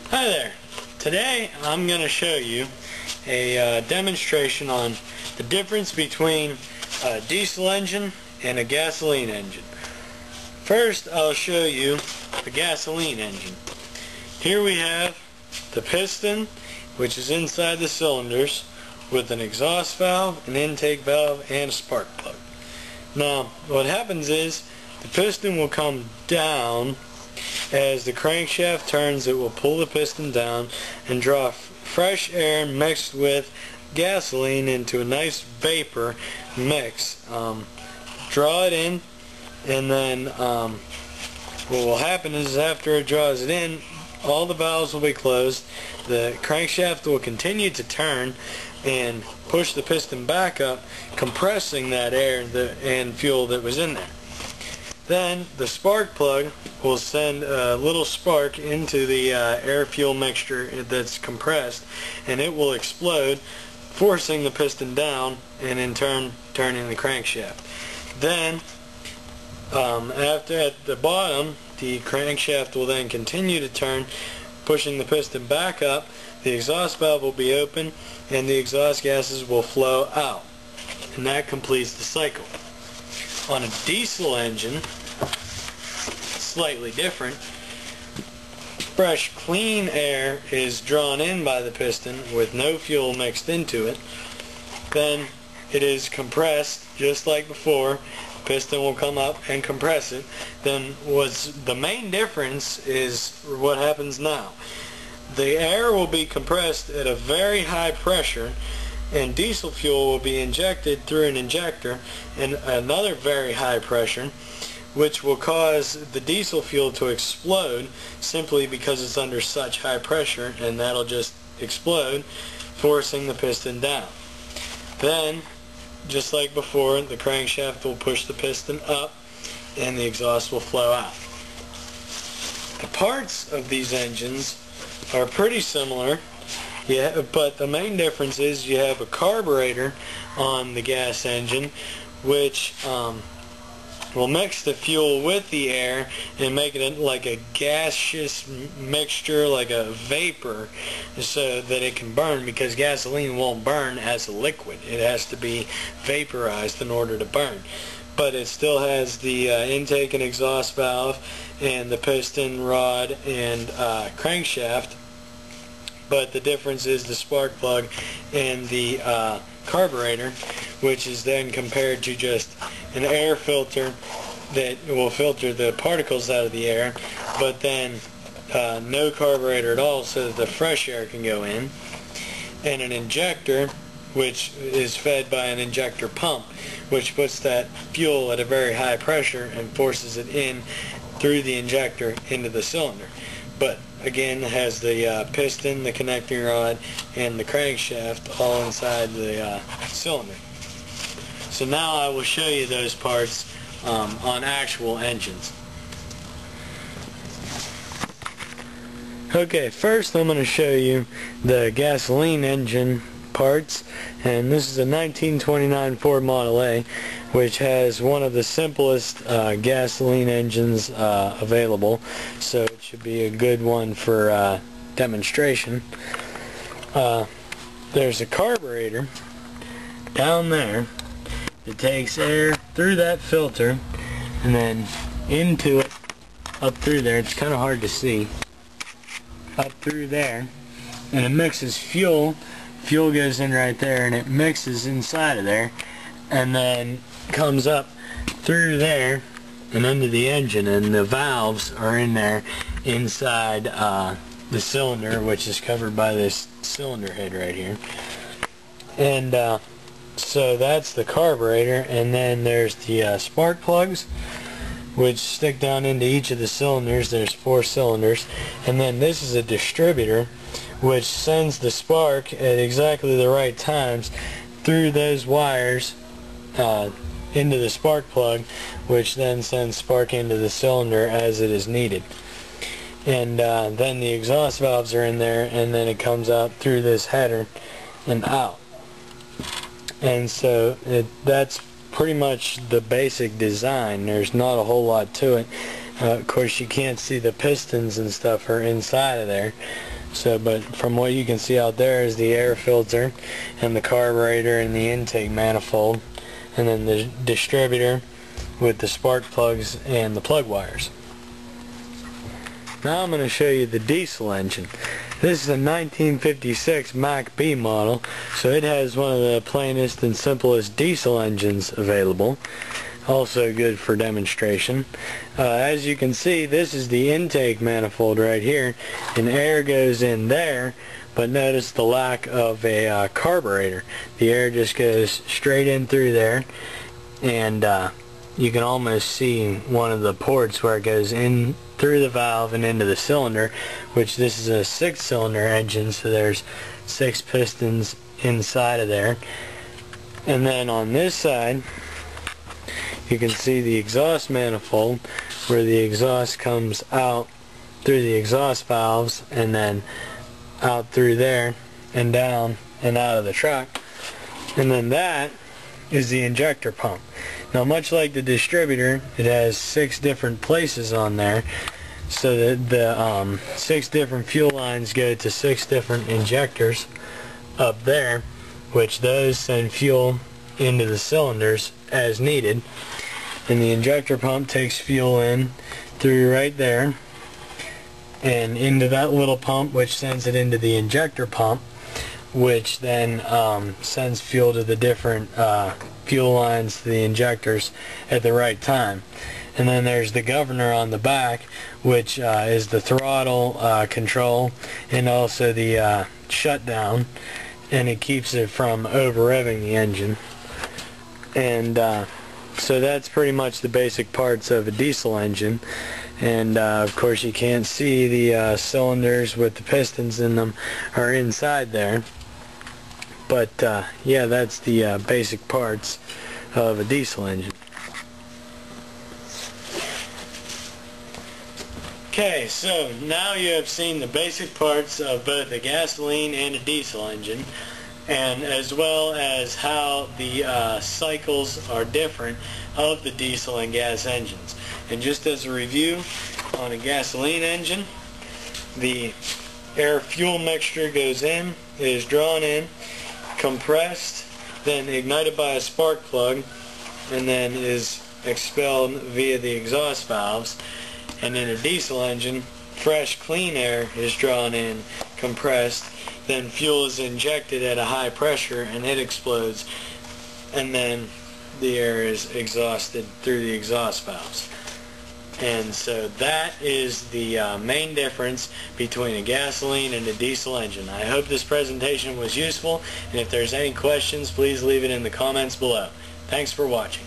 Hi there. Today I'm going to show you a demonstration on the difference between a diesel engine and a gasoline engine. First I'll show you the gasoline engine. Here we have the piston, which is inside the cylinders, with an exhaust valve, an intake valve, and a spark plug. Now what happens is the piston will come down. As the crankshaft turns, it will pull the piston down and draw fresh air mixed with gasoline into a nice vapor mix. Draw it in, and then what will happen is after it draws it in, all the valves will be closed. The crankshaft will continue to turn and push the piston back up, compressing that air and fuel that was in there. Then the spark plug will send a little spark into the air-fuel mixture that's compressed, and it will explode, forcing the piston down and in turn turning the crankshaft. Then after at the bottom, the crankshaft will then continue to turn, pushing the piston back up. The exhaust valve will be open and the exhaust gases will flow out, and that completes the cycle. On a diesel engine, slightly different. Fresh, clean air is drawn in by the piston with no fuel mixed into it. Then it is compressed just like before. The piston will come up and compress it. Then the main difference is what happens now. The air will be compressed at a very high pressure, and diesel fuel will be injected through an injector in another very high pressure, which will cause the diesel fuel to explode simply because it's under such high pressure, and that'll just explode, forcing the piston down. Then, just like before, the crankshaft will push the piston up and the exhaust will flow out. The parts of these engines are pretty similar. Yeah, but the main difference is you have a carburetor on the gas engine, which will mix the fuel with the air and make it like a gaseous mixture, like a vapor, so that it can burn, because gasoline won't burn as a liquid. It has to be vaporized in order to burn. But it still has the intake and exhaust valve and the piston, rod, and crankshaft. But the difference is the spark plug and the carburetor, which is then compared to just an air filter that will filter the particles out of the air, but then no carburetor at all so that the fresh air can go in, and an injector, which is fed by an injector pump, which puts that fuel at a very high pressure and forces it in through the injector into the cylinder. But again, it has the piston, the connecting rod, and the crankshaft all inside the cylinder. So now I will show you those parts on actual engines. Okay, first I'm going to show you the gasoline engine parts, and this is a 1929 Ford Model A, which has one of the simplest gasoline engines available, so it should be a good one for demonstration. There's a carburetor down there that takes air through that filter and then into it, up through there. It's kind of hard to see. Up through there, and it mixes fuel. Fuel goes in right there and it mixes inside of there, and then comes up through there and into the engine, and the valves are in there inside the cylinder, which is covered by this cylinder head right here. And so that's the carburetor, and then there's the spark plugs, which stick down into each of the cylinders. There's 4 cylinders, and then this is a distributor which sends the spark at exactly the right times through those wires into the spark plug, which then sends spark into the cylinder as it is needed. And then the exhaust valves are in there, and then it comes out through this header and out. And so that's pretty much the basic design. There's not a whole lot to it. Of course you can't see the pistons and stuff are inside of there. So, but from what you can see out there is the air filter and the carburetor and the intake manifold, and then the distributor with the spark plugs and the plug wires. Now I'm going to show you the diesel engine. This is a 1956 Mach B model, so it has one of the plainest and simplest diesel engines available. Also good for demonstration. As you can see, this is the intake manifold right here, and air goes in there, but notice the lack of a carburetor. The air just goes straight in through there, and you can almost see one of the ports where it goes in through the valve and into the cylinder, which this is a 6-cylinder engine, so there's 6 pistons inside of there. And then on this side you can see the exhaust manifold, where the exhaust comes out through the exhaust valves and then out through there and down and out of the truck. And then that is the injector pump. Now, much like the distributor, it has 6 different places on there, so that the 6 different fuel lines go to 6 different injectors up there, which those send fuel into the cylinders as needed. And the injector pump takes fuel in through right there and into that little pump, which sends it into the injector pump, which then sends fuel to the different fuel lines to the injectors at the right time. And then there's the governor on the back, which is the throttle control and also the shutdown, and it keeps it from over-revving the engine. And so that's pretty much the basic parts of a diesel engine. And of course you can't see the cylinders with the pistons in them are inside there. But yeah, that's the basic parts of a diesel engine. Okay, so now you have seen the basic parts of both a gasoline and a diesel engine, and as well as how the cycles are different of the diesel and gas engines. And just as a review, on a gasoline engine, the air-fuel mixture goes in, is drawn in, compressed, then ignited by a spark plug, and then is expelled via the exhaust valves. And in a diesel engine, fresh, clean air is drawn in, compressed, then fuel is injected at a high pressure and it explodes, and then the air is exhausted through the exhaust valves. And so that is the main difference between a gasoline and a diesel engine. I hope this presentation was useful, and if there's any questions, please leave it in the comments below. Thanks for watching.